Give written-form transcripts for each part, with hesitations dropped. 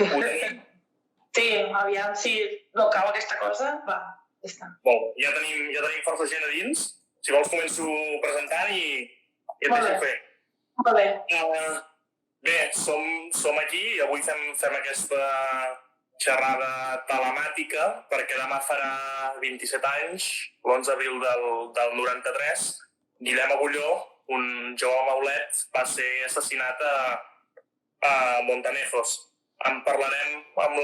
Ho tenim? Sí, aviam, si no cau aquesta cosa, va, ja està. Ja tenim força gent a dins. Si vols començo presentant i et deixo fer. Molt bé. Bé, som aquí i avui fem aquesta xerrada telemàtica perquè demà farà 27 anys, l'11 d'abril del 93. Guillem Agulló, un jove maulet, va ser assassinat a Montanejos. En parlarem amb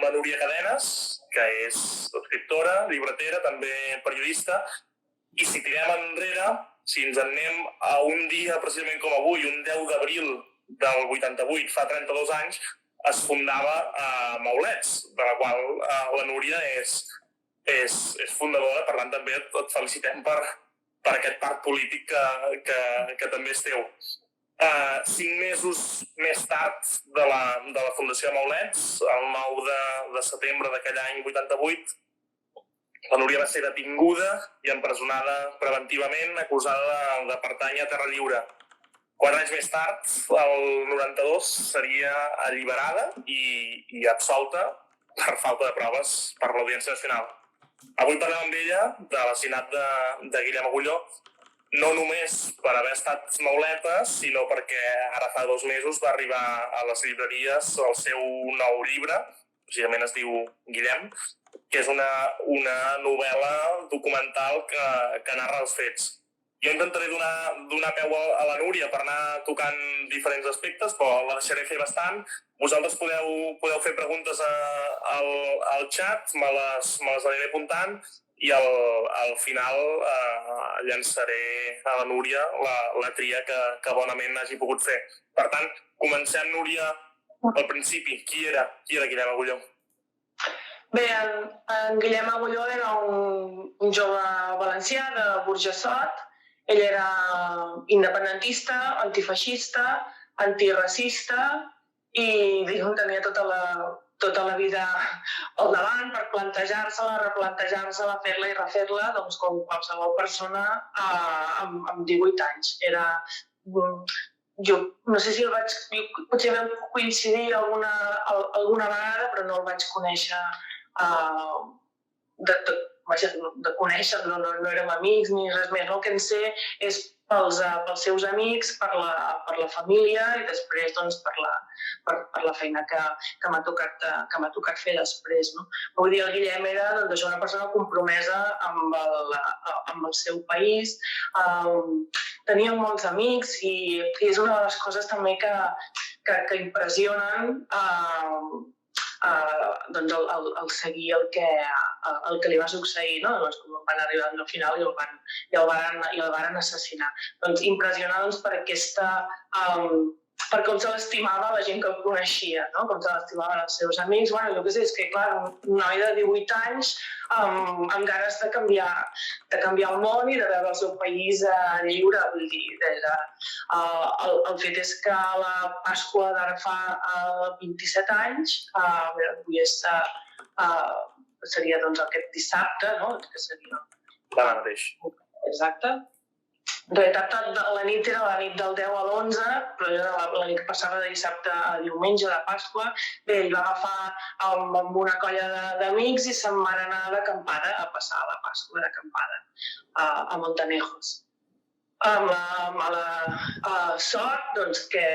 la Núria Cadenes, que és escriptora, llibretera, també periodista, i si tirem enrere, si ens en anem a un dia precisament com avui, un 10 d'abril del 88, fa 32 anys, es fundava Maulets, de la qual la Núria és fundadora, per tant també et felicitem per aquest part polític que també és teu. 5 mesos més tard de la fundació de Maulets, el 9 de setembre d'aquell any 88, la Núria va ser detinguda i empresonada preventivament, acusada de pertànyer a Terra Lliure. 4 anys més tard, el 92, seria alliberada i absolta per falta de proves per l'Audiència Nacional. Avui parlem amb ella de l'assassinat de Guillem Agulló, no només per haver estat mauleta, sinó perquè ara fa 2 mesos va arribar a les llibreries el seu nou llibre, precisament es diu Guillem, que és una novel·la documental que narra els fets. Jo intentaré donar peu a la Núria per anar tocant diferents aspectes, però la deixaré fer bastant. Vosaltres podeu fer preguntes al xat, me les aniré apuntant, i al final llançaré a la Núria la tria que bonament hagi pogut fer. Per tant, comencem, Núria, al principi. Qui era Guillem Agulló? Bé, en Guillem Agulló era un jove valencià de Burjassot. Ell era independentista, antifeixista, antiracista i tenia tota la vida al davant per plantejar-se-la, replantejar-se-la, fer-la i refer-la, doncs com qualsevol persona amb 18 anys. Jo no sé si potser vam coincidir alguna vegada, però no el vaig conèixer de conèixer-lo, no érem amics ni res més. El que en sé és pels seus amics, per la família i després doncs, per la feina que m'ha tocat fer després. No? Vull dir, el Guillem era una persona compromesa amb el seu país, tenia molts amics i és una de les coses també que impressionen el seguir el que li va succeir, no? Van arribar al final i el van assassinar. Impressionar per com se l'estimava la gent que el coneixia, no? Com se l'estimaven els seus amics. Jo què sé, és que clar, un noi de 18 anys amb ganes de canviar el món i de veure el seu país lliure. Vull dir, el fet és que a la Pasqua d'ara fa 27 anys, seria aquest dissabte, no? Que seria... Demà mateix. Exacte. En realitat, la nit era la nit del 10 a l'11, però era la nit que passava de dissabte a diumenge de Pasqua. Bé, ell va agafar amb una colla d'amics i se'n van anar d'acampada a passar la Pasqua d'acampada a Montanejos. Amb la mala sort que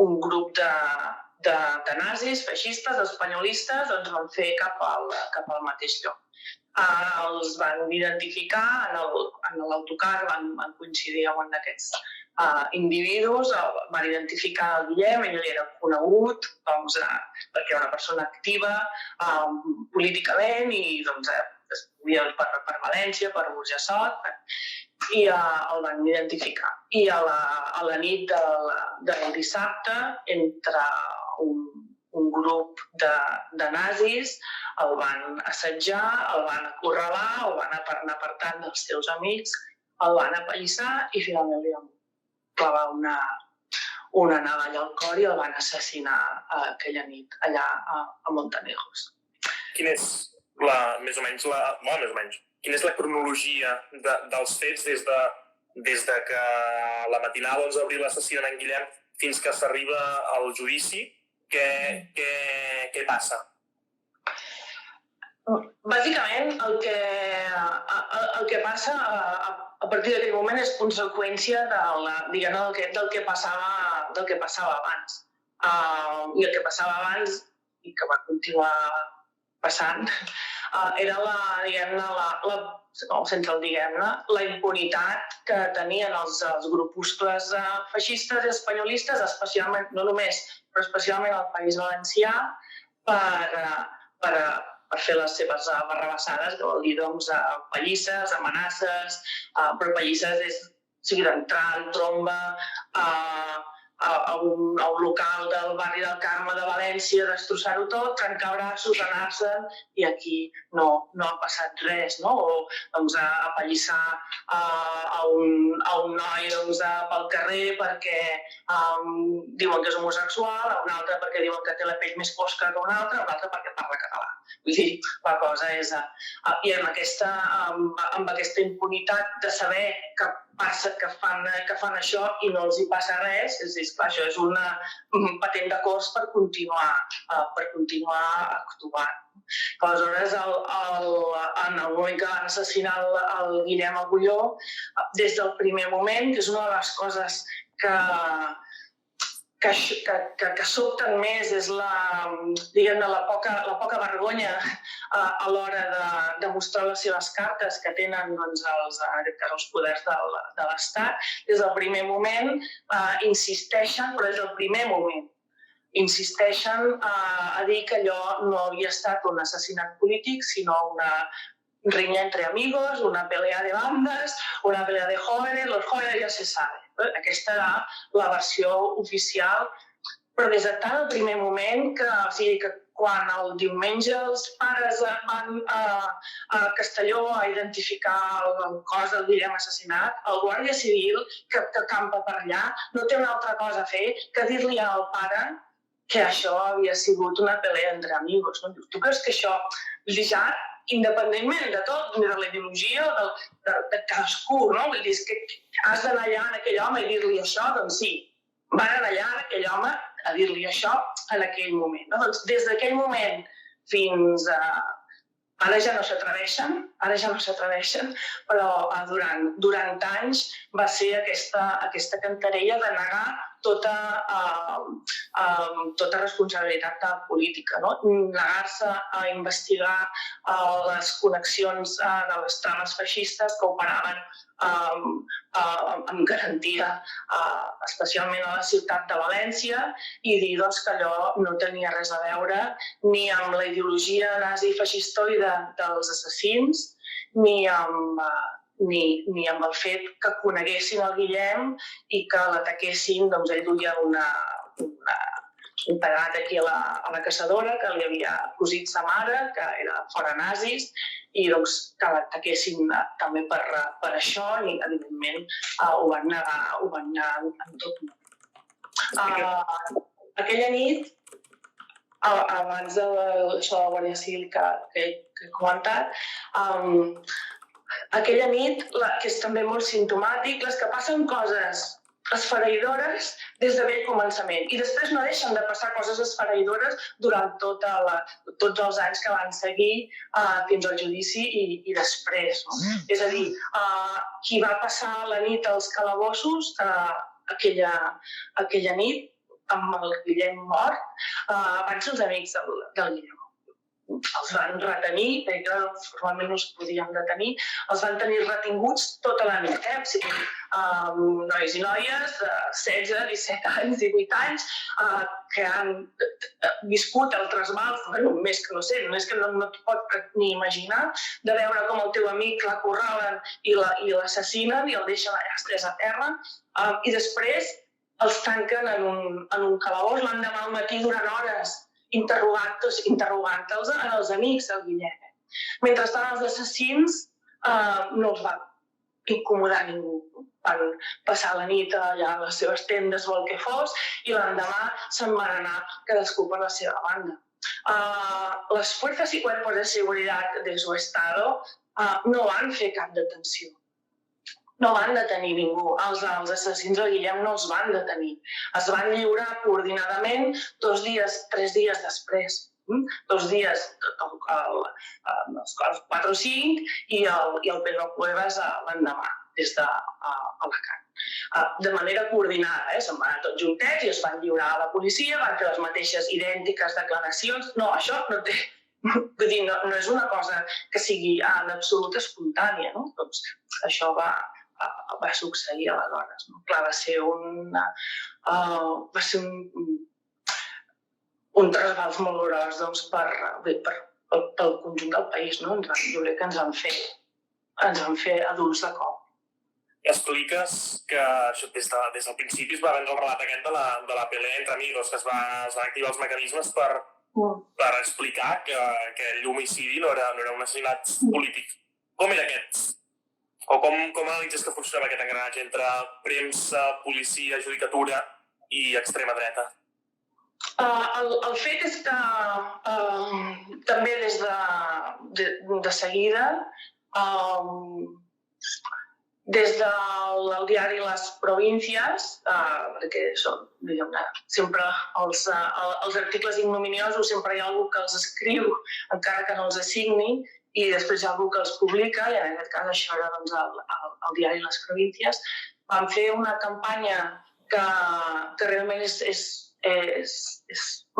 un grup de nazis, feixistes, espanyolistes, van fer cap al mateix lloc. Els van identificar en l'autocar, van coincidir amb un d'aquests individus, van identificar el Guillem, ell era conegut perquè era una persona activa políticament i es movia per València, per Burjassot, i el van identificar. I a la nit del dissabte, entre un grup de nazis, el van assetjar, el van acorralar, el van anar apartant dels seus amics, el van apallissar i finalment li van clavar una navalla al cor i el van assassinar aquella nit allà a Montanejos. Quina és més o menys la cronologia dels fets des de que la matinada d'11 d'abril assassinen en Guillem fins que s'arriba al judici? què passa? Bàsicament, el que passa a partir d'aquell moment és conseqüència del que passava abans. I el que passava abans, i que va continuar passant, era la impunitat que tenien els grupuscles feixistes i espanyolistes, especialment, no només, però especialment al País Valencià, per fer les seves barrabassades, que vol dir pallisses, amenaces, però pallisses sigui d'entrar en tromba a un local del barri del Carme de València, destrossar-ho tot, trencar braços, anar-se'n, i aquí no ha passat res, no? O apallissar a un noi pel carrer perquè diuen que és homosexual, a un altre perquè diuen que té la pell més fosca que un altre perquè parla català. Vull dir, la cosa és... I amb aquesta impunitat de saber que fan això i no els hi passa res, clar, això és una patent de cors per continuar actuant. Aleshores, en el moment que van assassinar el Guillem Agulló, des del primer moment, que és una de les coses que sobten més, és la poca vergonya a l'hora de mostrar les seves cartes que tenen els poders de l'Estat. Des del primer moment insisteixen, però des del primer moment, insisteixen a dir que allò no havia estat un assassinat polític, sinó una riña entre amigos, una pelea de bandas, una pelea de jóvenes, los jóvenes ya se saben. Aquesta era la versió oficial, però des de tant el primer moment que quan el diumenge els pares van a Castelló a identificar el cos del Guillem assassinat, el Guàrdia Civil, que campa per allà, no té una altra cosa a fer que dir-li al pare que això havia sigut una pelea entre amigos. Tu creus que això ja, independentment de tot, de la ideologia de cadascú, no? Vull dir, és que has d'anar allà en aquell home i dir-li això? Doncs sí, van anar allà en aquell home a dir-li això en aquell moment. Doncs des d'aquell moment fins a... Ara ja no s'atreveixen, però durant anys va ser aquesta cantarella de negar tota responsabilitat política, no? Negar-se a investigar les connexions de les trames feixistes que operaven amb garantia, especialment a la ciutat de València, i dir que allò no tenia res a veure ni amb la ideologia nazi feixistoide dels assassins, ni amb el fet que coneguessin el Guillem i que l'ataquessin. Ell duia un pegat aquí a la caçadora que li havia cosit sa mare, que era fora nazis, i que l'ataquessin també per això, i evidentment ho van negar en tot moment. Aquella nit, abans d'això de la Guàrdia Civil que he comentat, aquella nit, que és també molt simptomàtic, les que passen coses esfereïdores des de vell començament. I després no deixen de passar coses esfereïdores durant tots els anys que van seguir fins al judici i després. És a dir, qui va passar la nit als calabossos aquella nit amb el Guillem mort van ser els amics del Guillem. Els van retenir, perquè formalment no es podien detenir, els van tenir retinguts tota la nit. O sigui, nois i noies de 16, 17 anys, 18 anys, que han viscut altres mals, més que no sé, només que no et pot ni imaginar, de veure com el teu amic l'acorralen i l'assassinen i el deixen allà estès a terra, i després els tanquen en un calabós l'endemà al matí durant hores, interrogant-los als amics del Guillem. Mentrestant, els assassins no els van incomodar ningú. Van passar la nit allà a les seves tendes o el que fos i l'endemà se'n van anar cadascú per la seva banda. Les fuerzas y cuerpos de seguridad de su estado no van fer cap detenció. no van detenir ningú. Els assassins del Guillem no els van detenir. Es van lliurar coordinadament 3 dies després. 2 dies, els 4 o 5, i el Pedro Cuevas l'endemà, des d'Alacant. De manera coordinada, se'n van anar tots juntets i es van lliurar a la policia, van fer les mateixes idèntiques declaracions. No, això no té... Vull dir, no és una cosa que sigui en absolut espontània, no? Doncs això va succeir aleshores. Clar, va ser un trasbals molt gros pel conjunt del país, no? Jo crec que ens van fer adults de cop. Expliques que des del principi es va vendre el relat aquest de la pelea entre amigos, que es van activar els mecanismes per explicar que l'homicidi no era un assassinat polític. Com era aquest? O com analitzes que funcionava aquest engranatge entre premsa, policia, judicatura i extrema dreta? El fet és que també des de seguida, des del diari Les Provincias, perquè són, diguem-ne, sempre els articles ignominiosos, sempre hi ha algú que els escriu, encara que no els assigni, i després hi ha algú que els publica, i en aquest cas això era el diari Les Provincias. Van fer una campanya que realment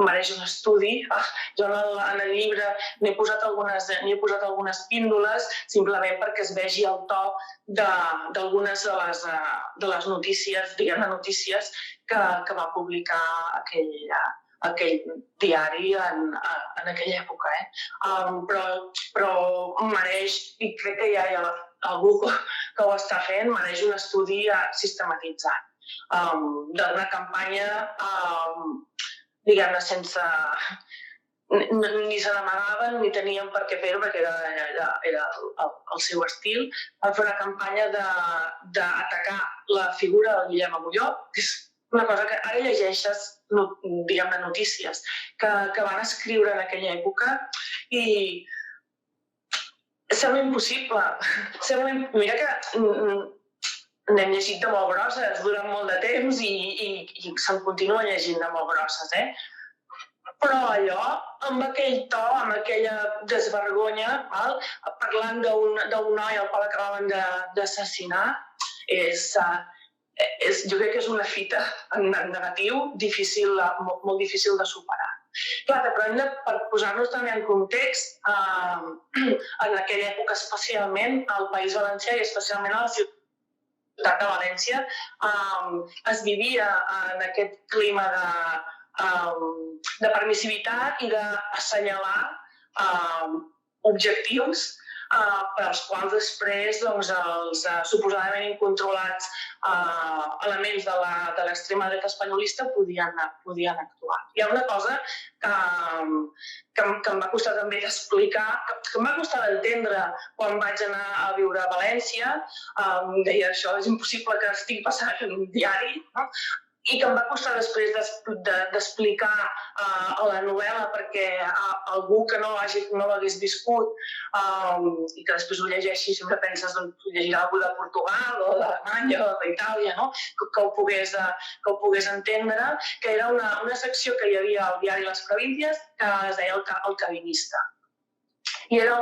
mereix un estudi. Jo en el llibre n'he posat algunes píndoles simplement perquè es vegi el to d'algunes de les notícies, diguem-ne notícies, que va publicar aquell diari en aquella època. Però mereix, i crec que ja hi ha algú que ho està fent, mereix un estudi sistematitzat d'una campanya, diguem-ne, sense... Ni se n'amagaven ni tenien per què fer-ho, perquè era el seu estil. Van fer una campanya d'atacar la figura del Guillem Agulló, que és una cosa que ara llegeixes, diguem-ne, notícies que van escriure en aquella època, i sembla impossible. Mira que n'hem llegit de molt grosses durant molt de temps i se'n continua llegint de molt grosses, Però allò, amb aquell to, amb aquella desvergonya, parlant d'un noi al qual acabaven d'assassinar, jo crec que és una fita en negatiu molt difícil de superar. Clar, però per posar-nos també en context, en aquella època especialment al País Valencià i especialment a la ciutat de València, es vivia en aquest clima de permissivitat i d'assenyalar objectius per als quals després els suposadament incontrolats elements de l'extrema dreta espanyolista podien actuar. Hi ha una cosa que em va costar també d'explicar, que em va costar d'entendre quan vaig anar a viure a València. Deia, això és impossible que estigui passant en un diari, no? I que em va costar després d'explicar a la novel·la, perquè algú que no l'hagués viscut i que després ho llegeixi sempre penses que llegirà algú de Portugal o d'Alemanya o d'Itàlia, no? Que ho pogués entendre, que era una secció que hi havia al diari Les Provincias que es deia El Cabinista. I era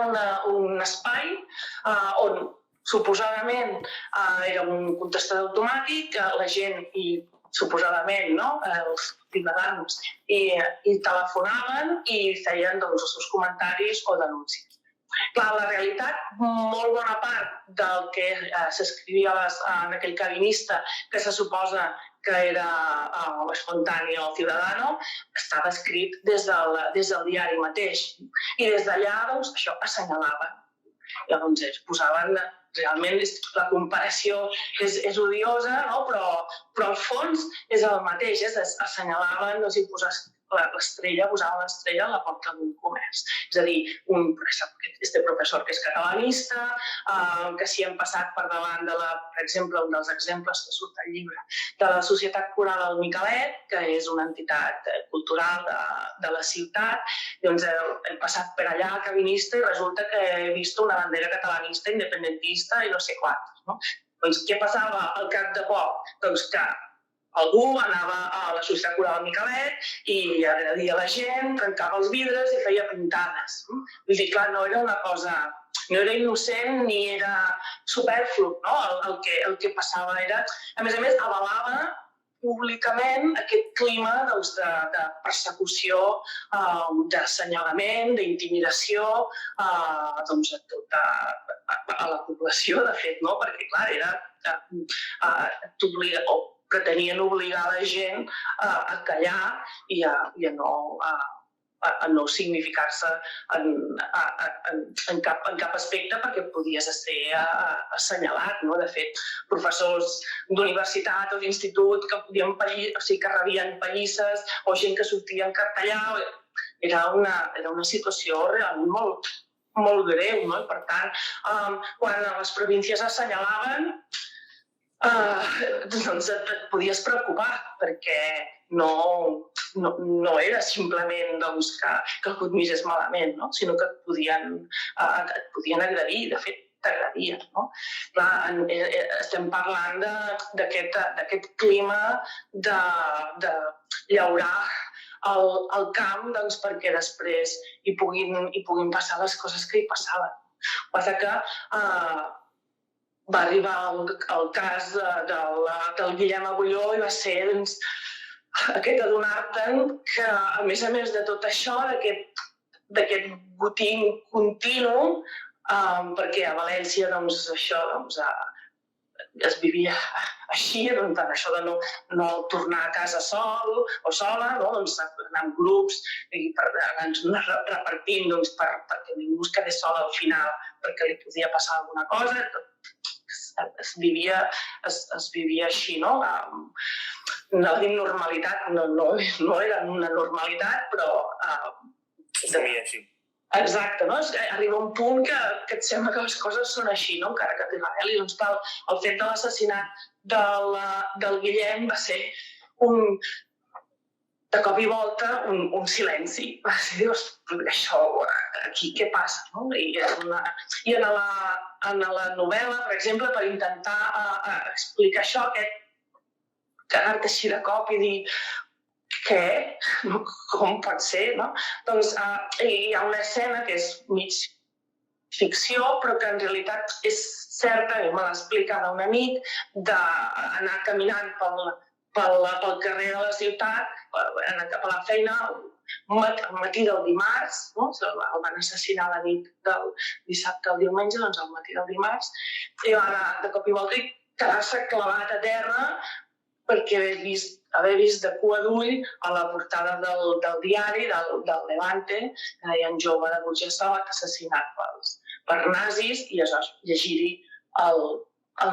un espai on suposadament era un contestador automàtic, la gent suposadament, els ciutadans, i telefonaven i feien els seus comentaris o denúncies. Clar, la realitat, molt bona part del que s'escrivia en aquell cabinista, que se suposa que era espontani o ciudadano, estava escrit des del diari mateix. I des d'allà, això assenyalava. Llavors ells posaven... Realment la comparació és odiosa, però al fons és el mateix, assenyalaven, posaven l'estrella a la porta d'un comerç. És a dir, este professor que és catalanista, que s'hi han passat per davant per exemple, un dels exemples que surt al llibre, de la Societat Coral del Micalet, que és una entitat cultural de la ciutat. Doncs he passat per allà cabinista i resulta que he vist una bandera catalanista, independentista i no sé quantes. Doncs què passava al cap de poc? Doncs que algú anava a la Societat Coral Micalet i agredia la gent, trencava els vidres i feia pintades. Vull dir, clar, no era una cosa... No era innocent ni era superflu, no? El que passava era... A més, avalava públicament aquest clima de persecució, d'assenyalament, d'intimidació a la població, de fet, no? Perquè, clar, pretenien obligar la gent a callar i a no significar-se en cap aspecte perquè podies ser assenyalat, no? De fet, professors d'universitat o d'institut que rebien pallisses o gent que sortia en cartellà, era una situació realment molt greu, no? I per tant, quan les províncies assenyalaven, doncs et podies preocupar, perquè no era simplement que el mirés malament, no? Sinó que et podien agredir, de fet, t'agredien, no? Clar, estem parlant d'aquest clima de llaurar el camp perquè després hi puguin passar les coses que hi passaven. El que passa que va arribar el cas del Guillem Agulló i va ser aquest adonar-te'n que, a més de tot això, d'aquest botín continu, perquè a València això es vivia així, això de no tornar a casa sol o sola, anar en grups i anar repartint perquè ningú es quedés sol al final perquè li podia passar alguna cosa. Es vivia així, no? No dic normalitat, no era una normalitat, però... Es vivia així. Exacte, no? Arriba un punt que et sembla que les coses són així, no? Encara que t'Israel, doncs el fet de l'assassinat del Guillem va ser de cop i volta un silenci. Va ser, dius, això, aquí què passa? No? I en la novel·la, per exemple, per intentar explicar això, quedar-te així de cop i dir què? Com pot ser? No? Doncs hi ha una escena que és mig ficció, però que en realitat és certa, i me l'ha explicada un amic, d'anar caminant pel carrer de la ciutat, anar cap a la feina, al matí del dimarts, no? El van assassinar la nit del dissabte al diumenge, doncs al matí del dimarts, i va anar de cop i volta i quedar-se clavat a terra perquè haver vist de cua d'ull a la portada del diari, del Levante, que deien jove de Burjassot assassinat per nazis, i aleshores llegir-hi el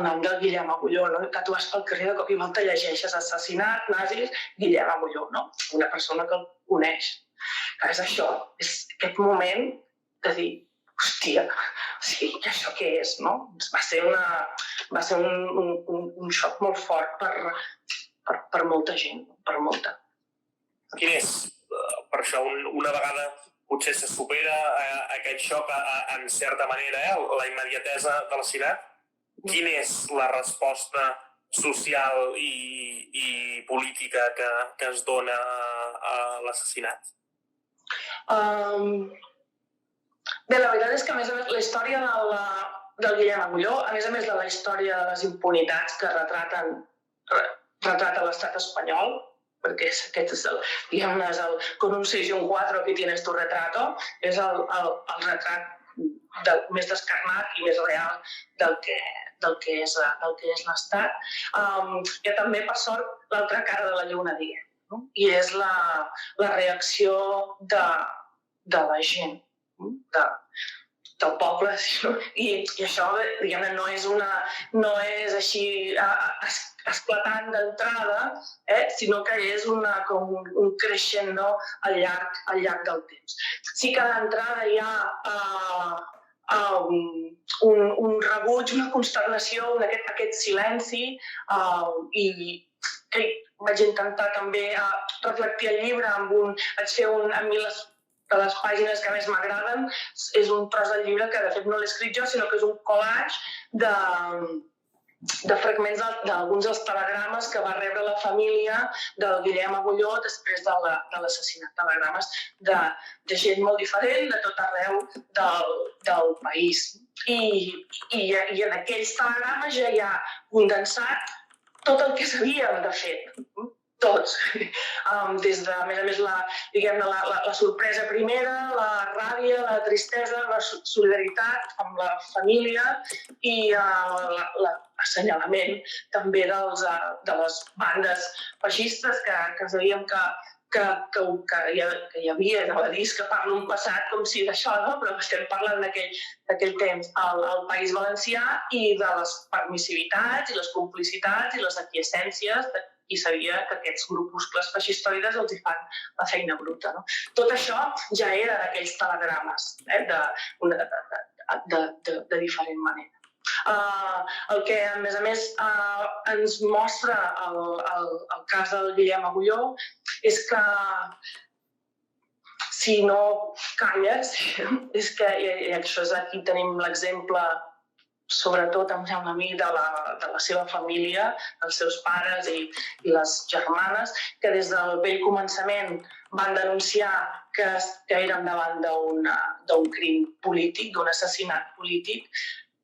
nom del Guillem Agulló, no? Que tu vas pel carrer de cop i volta llegeixes assassinat, nazis, Guillem Agulló, no? Una persona que el coneix. És això, és aquest moment de dir, hòstia, sí, això què és, no? Va ser un xoc molt fort per molta gent, per molta. Quin és, per això, una vegada potser se supera aquest xoc en certa manera, la immediatesa de l'assassinat, quina és la resposta social i política que es dona a l'assassinat? Bé, la veritat és que, a més, la història del Guillem Agulló, a més de la història de les impunitats que retrata l'estat espanyol, perquè aquest és con un 6 y un 4 aquí tienes tu retrato, és el retrat més descarnat i més real del que és l'estat. Hi ha també, per sort, l'altra cara de la lluna, diguem, no? I és la reacció de la gent, del poble. I això, diguem-ne, no és així esclatant d'entrada, sinó que és com un crescendo al llarg del temps. Sí que d'entrada hi ha un rebuig, una consternació, aquest silenci, i vaig intentar també reflectir el llibre vaig fer a mi de les pàgines que més m'agraden, és un tros del llibre que de fet no l'he escrit jo, sinó que és un collage fragments d'alguns dels telegrames que va rebre la família del Guillem Agulló després de l'assassinat. Telegrames de gent molt diferent de tot arreu del país. I en aquells telegrames ja hi ha condensat tot el que sabíem de fet. Tots. Des de, a més, la sorpresa primera, la ràbia, la tristesa, la solidaritat amb la família i l'assenyalament també de les bandes feixistes que sabíem que hi havia, no va dir que parlo un passat com si d'això, no? Però estem parlant d'aquell temps al País Valencià i de les permissivitats i les complicitats i les aquiescències i sabia que aquests grupuscles feixistoides els hi fan la feina bruta. No? Tot això ja era d'aquells telegrames, de diferent manera. El que, a més, ens mostra el cas del Guillem Agulló és que si no calles, és que, i això és aquí tenim l'exemple sobretot, em sembla a mi, de la seva família, els seus pares i les germanes, que des del vell començament van denunciar que eren davant d'un crim polític, d'un assassinat polític,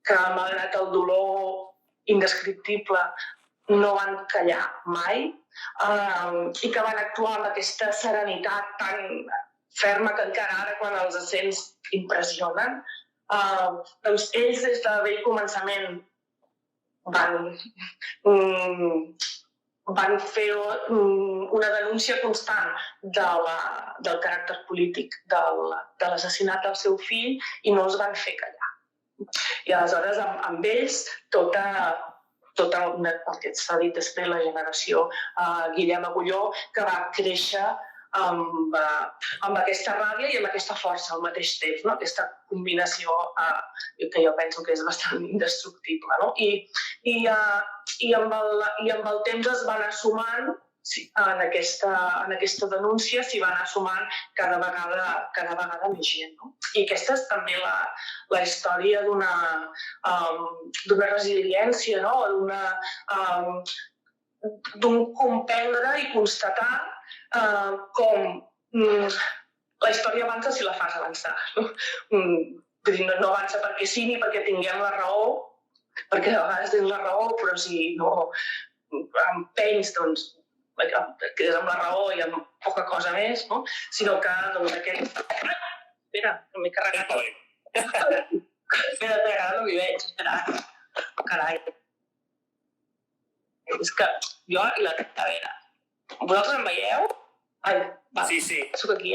que malgrat el dolor indescriptible no van callar mai i que van actuar amb aquesta serenitat tan ferma que encara ara quan els accents impressionen. Doncs ells des de vell començament van fer una denúncia constant del caràcter polític de l'assassinat del seu fill i no els van fer callar. I aleshores amb ells tota el que s'ha dit després, la generació Guillem Agulló, que va créixer amb aquesta ràbia i amb aquesta força al mateix temps, no? Aquesta combinació que jo penso que és bastant indestructible. No? I amb el temps es va anar sumant, en aquesta denúncia s'hi va anar sumant cada vegada més gent. No? I aquesta és també la història d'una resiliència, no? D'un comprendre i constatar com la història avança si la fas avançar. No avança perquè sí ni perquè tinguem la raó, perquè a vegades tens la raó, però si no empenys, doncs quedes amb la raó i amb poca cosa més, no? Sinó que aquest... Espera, no m'he carregat. Espera, ara no m'hi veig, espera. Carai. És que jo i la Tavera. Vosaltres em veieu? Ai, va. Sí. Soc aquí,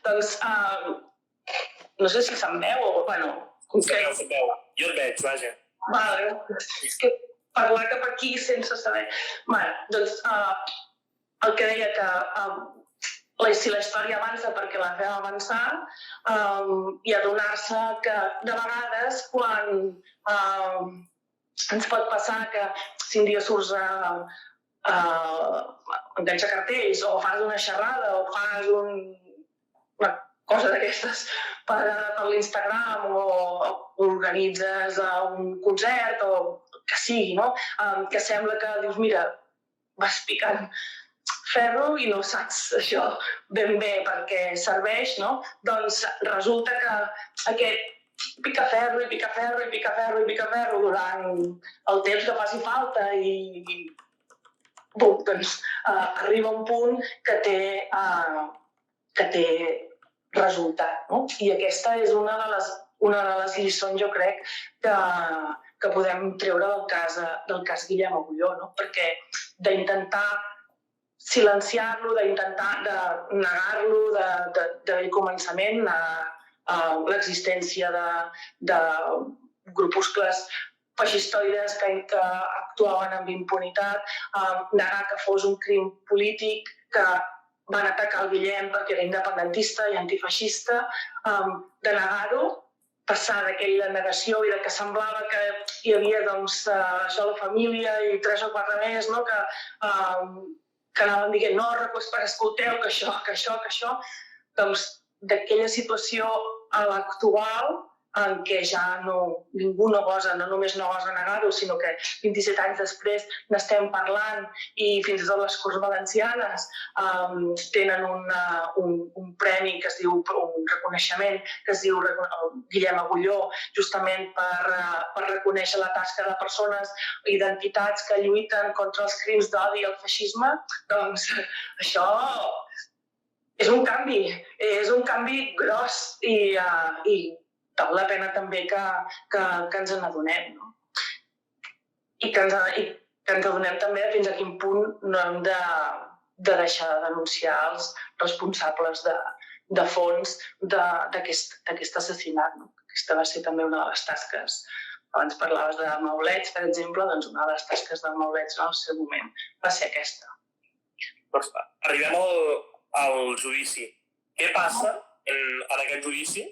Doncs, no sé si se'm veu o, bueno... Se'm veu. Jo et veig, vaja. Vale, és que parlar cap aquí sense saber... Doncs, el que deia que si la història avança perquè la fem avançar i adonar-se que de vegades quan ens pot passar que si un dia surts a enganxar cartells o fas una xerrada o fas una cosa d'aquestes per l'Instagram o organitzes un concert o que sigui, no? Que sembla que dius, mira, vas picant ferro i no saps això ben bé perquè serveix, no? Doncs resulta que aquest pica ferro i pica ferro i pica ferro i pica ferro durant el temps que faci falta i doncs arriba un punt que té resultat, no? I aquesta és una de les lliçons, jo crec, que podem treure del cas Guillem Agulló, no? Perquè d'intentar silenciar-lo, d'intentar negar-lo de vell començament, l'existència de grupuscles feixistoides que actuaven amb impunitat, negar que fos un crim polític, que van atacar el Guillem perquè era independentista i antifeixista, de negar-ho, passar d'aquella negació i que semblava que hi havia això la família i 3 o 4 més, no? Que anaven dient, no, escolteu, que això, doncs d'aquella situació a l'actual, en què ja ningú no només no gosa negar-ho, sinó que 27 anys després n'estem parlant i fins i tot les Corts Valencianes tenen un premi que es diu, un reconeixement que es diu Guillem Agulló, justament per reconèixer la tasca de persones i d'entitats que lluiten contra els crims d'odi i el feixisme. Doncs això és un canvi gros i val la pena també que ens n'adonem, no? I que ens adonem també fins a quin punt no hem de deixar de denunciar els responsables de fons d'aquest assassinat. Aquesta va ser també una de les tasques. Abans parlaves de Maulets, per exemple, doncs una de les tasques de Maulets en el seu moment va ser aquesta. Doncs arribem al judici. Què passa en aquest judici?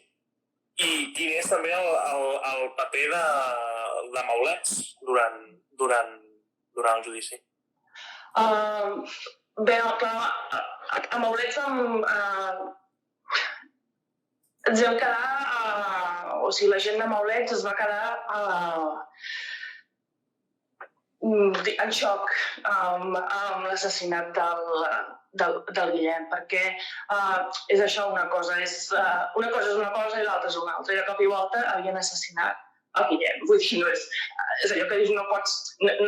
I quin és també el paper de Maulets durant el judici? Bé, clar, a Maulets ens vam quedar, o sigui, la gent de Maulets es va quedar en xoc amb l'assassinat del Guillem, perquè és això, una cosa és una cosa i l'altra és una altra. I de cop i volta havien assassinat el Guillem. Vull dir, és allò que dius, no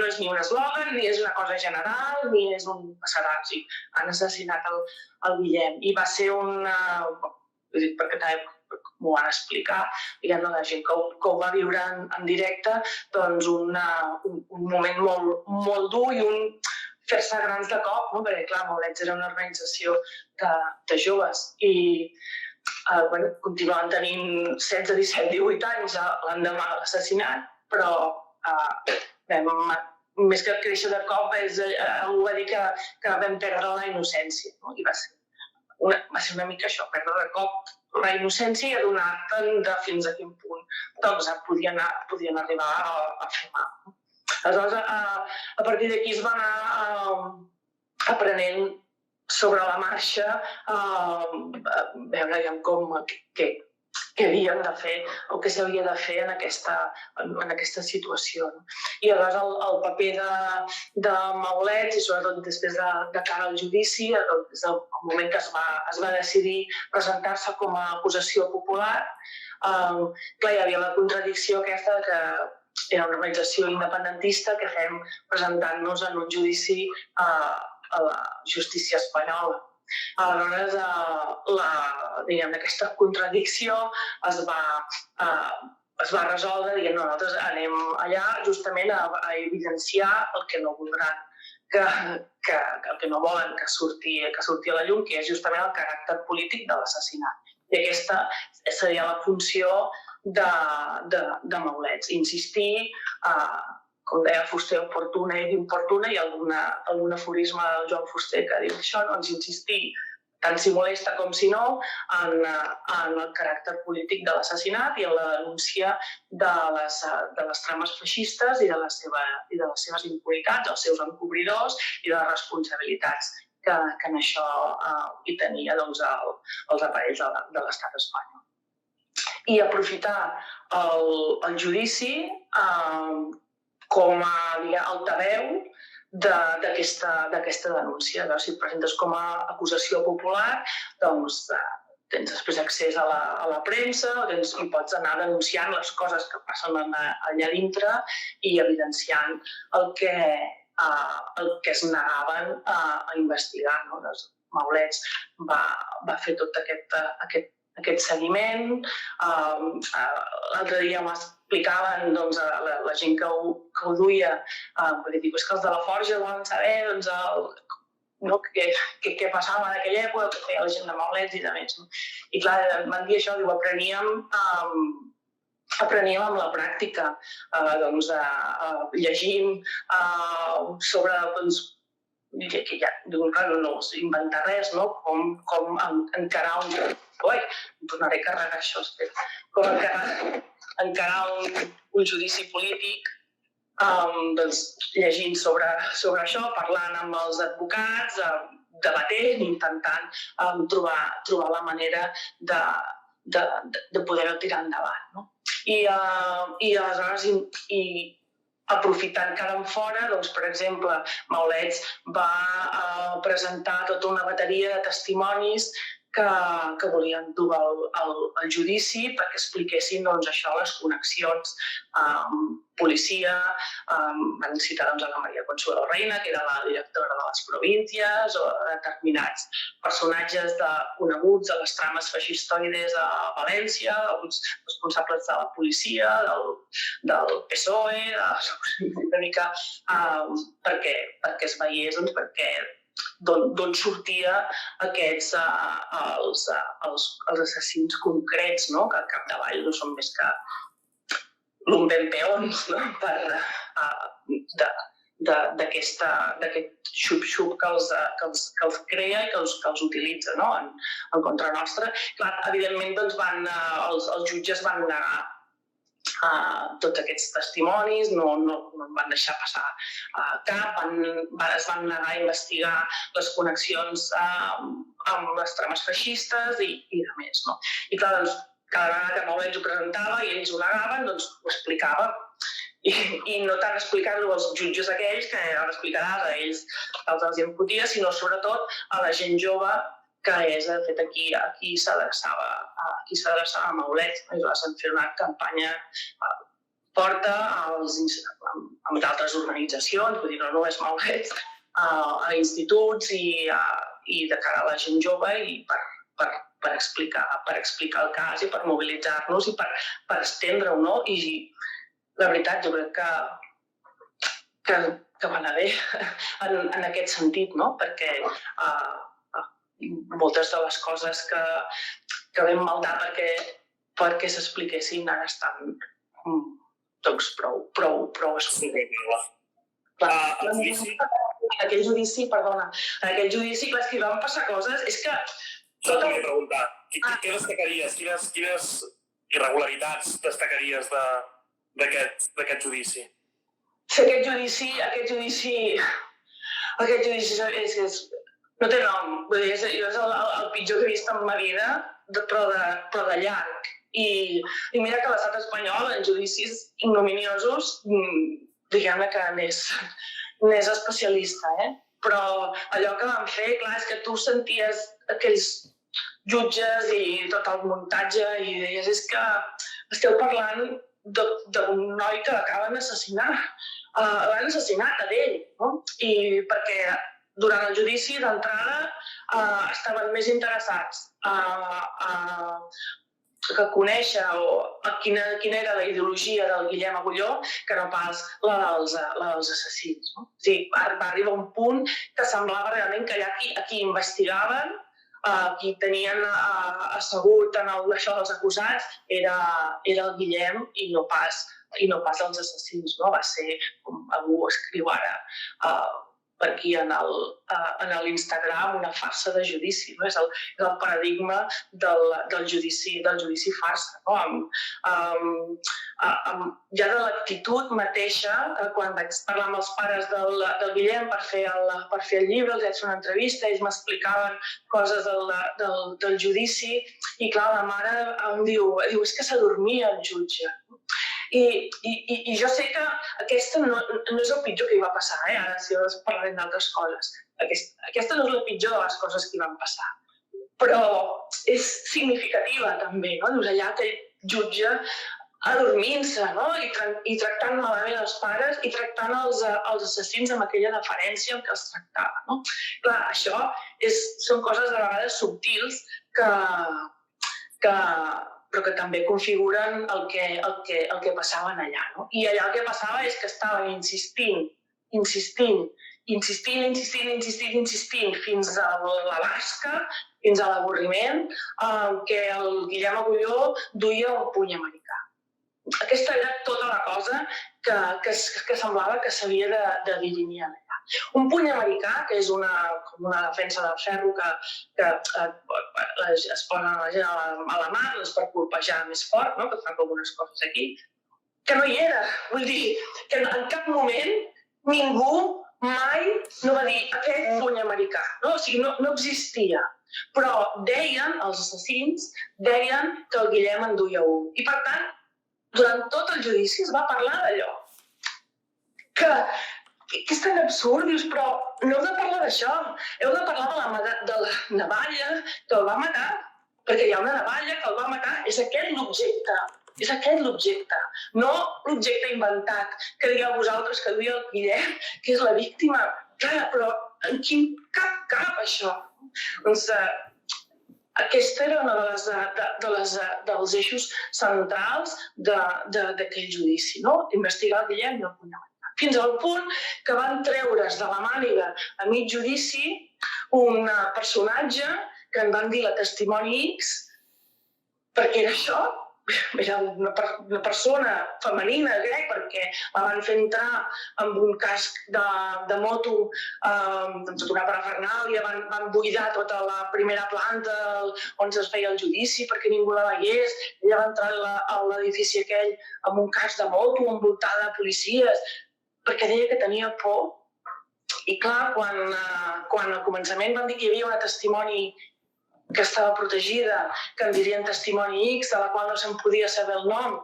és ni un eslògan, ni és una cosa general, ni és un passarà. O sigui, han assassinat el Guillem. I va ser perquè també m'ho van explicar, diguem-ne, la gent que ho va viure en directe, doncs un moment molt dur i un fer-se grans de cop, no? Perquè, clar, Maulets era una organització de joves i continuaven tenint 16, 17, 18 anys l'endemà de l'assassinat, però més que créixer de cop, algú va dir que vam perdre la innocència, no? I va ser una mica això, perdre de cop la innocència i adonar-te'n de fins a quin punt doncs, podien arribar a fer mal. Aleshores, a partir d'aquí es va anar aprenent sobre la marxa, veure què havien de fer o què s'havia de fer en aquesta situació. I aleshores el paper de Maulets, i sobretot després de cara al judici, des del moment que es va decidir presentar-se com a acusació popular, clar, hi havia la contradicció aquesta que era una organització independentista que fem presentant-nos en un judici a la justícia espanyola. Aleshores, aquesta contradicció es va resoldre dient no, nosaltres anem allà justament a evidenciar el que no voldran, el que no volen que surti a la llum, que és justament el caràcter polític de l'assassinat. I aquesta seria la funció de Maulets, insistir, com deia Fuster, oportuna i importuna, i algun aforisme del Joan Fuster que diu això, doncs insistir, tant si molesta com si no, en el caràcter polític de l'assassinat i en la denúncia de les trames feixistes i de les seves impunitats, els seus encobridors i de les responsabilitats que en això hi tenia els aparells de l'estat espanyol. I aprofitar el judici com a altaveu d'aquesta denúncia. Si et presentes com a acusació popular, doncs tens després accés a la premsa i pots anar denunciant les coses que passen allà dintre i evidenciant el que es negaven a investigar. Maulets va fer tot aquest seguiment. L'altre dia m'explicaven la gent que ho duia, perquè dic, és que els de la Forja volen saber què passava en aquella època, què feia la gent de Maulets i de més. I clar, van dir això, apreníem amb la pràctica, llegint sobre que ja no s'inventa res, com encarar em tornaré a carregar això, com encarar un judici polític, llegint sobre això, parlant amb els advocats, debatent, intentant trobar la manera de poder-ho tirar endavant. No? I aleshores, aprofitant que eren fora, doncs, per exemple, Maulets va presentar tota una bateria de testimonis que volien dur al judici perquè expliquessin doncs, això, les connexions policia, van citar doncs, a la Maria Consuelo Reina, que era la directora de les províncies, o determinats personatges coneguts de les trames feixistoides a València, uns responsables de la policia, del PSOE, una mica perquè es veiés d'on sortia aquests els assassins concrets, no? Que al capdavall no són més que l'umbempeons, no? D'aquest xup-xup que els crea i que els utilitza, no? En contra nostra. Clar, evidentment, doncs, els jutges van negar tots aquests testimonis, no van deixar passar cap, es van negar a investigar les connexions amb les trames feixistes i de més. No? I clar, doncs, cada vegada que Maulets ho presentava i ells ho negaven, doncs ho explicava. I no tant explicar-ho als jutges aquells, que ara l'explicaràs a ells, els imputia, sinó sobretot a la gent jove que és, de fet, aquí s'adreçava a Maulets. Aleshores, van fer una campanya forta amb d'altres organitzacions, vull dir, no només Maulets, a instituts i de cara a la gent jove i per explicar el cas i per mobilitzar-nos i per estendre-ho, no? I la veritat, jo crec que va anar bé en aquest sentit, no? Perquè moltes de les coses que vam maldar perquè s'expliquessin ara estan prou explicables. En aquell judici, clar, és que hi van passar coses, és que... Jo et volia preguntar, què destacaries, quines irregularitats destacaries d'aquest judici? Aquest judici no té nom, és el pitjor que he vist en ma vida, però de llarg. I mira que l'estat espanyol, en judicis ignominiosos, diguem-ne que n'és especialista, però allò que van fer, clar, és que tu senties aquells jutges i tot el muntatge i deies, és que esteu parlant d'un noi que l'acaben d'assassinar. L'han assassinat a ell, no? I perquè durant el judici, d'entrada, estaven més interessats a conèixer quina era la ideologia del Guillem Agulló que no pas la dels assassins. O sigui, va arribar un punt que semblava realment que allà qui investigaven, qui tenien assegut en això dels acusats, era el Guillem i no pas els assassins. Va ser, com algú escriu ara per aquí en l'Instagram, una farsa de judici. És el paradigma del judici farsa. Ja de l'actitud mateixa, quan vaig parlar amb els pares del Guillem per fer el llibre, els vaig fer una entrevista, ells m'explicaven coses del judici i clar, la mare em diu, és que s'adormia el jutge. I jo sé que aquesta no és el pitjor que hi va passar, ara si parlarem d'altres coses. Aquesta no és la pitjor de les coses que hi van passar, però és significativa també, no? Dius, allà aquell jutge adormint-se, no? I tractant malament els pares i tractant els assassins amb aquella deferència amb què els tractava, no? Clar, això són coses de vegades subtils però que també configuren el que passaven allà. No? I allà el que passava és que estaven insistint fins a la basca, fins a l'avorriment, que el Guillem Agulló duia un puny americà. Aquesta era tota la cosa que semblava que s'havia de dirimir allà. Un puny americà, que és com una defensa del ferro que es posen la gent a la mà per colpejar més fort, que fan algunes coses aquí, que no hi era. Vull dir que en cap moment ningú mai no va dir aquest puny americà americà, no? O sigui, no existia. Però deien, els assassins, deien que el Guillem en duia un. I per tant, durant tot el judici es va parlar d'allò. Que és tan absurd, dius, però no heu de parlar d'això. Heu de parlar de la navalla que el va matar, perquè hi ha una navalla que el va matar. És aquest l'objecte. És aquest l'objecte. No l'objecte inventat que digueu vosaltres que duia el Guillem, que és la víctima. Clar, però en quin cap això? Doncs aquesta era una dels eixos centrals d'aquell judici, no? Investigar el Guillem i el Puigdemont. Fins al punt que van treure's de la màniga a mig judici un personatge que en van dir la testimoni X, perquè era això, era una persona femenina, perquè la van fer entrar amb un casc de moto, doncs una parafernàlia, van buidar tota la primera planta on es feia el judici perquè ningú la veiés. Ella va entrar a l'edifici aquell amb un casc de moto, envoltada de policies, perquè deia que tenia por. I clar, quan al començament van dir que hi havia una testimoni que estava protegida, que en dirien testimoni X, de la qual no se'n podia saber el nom,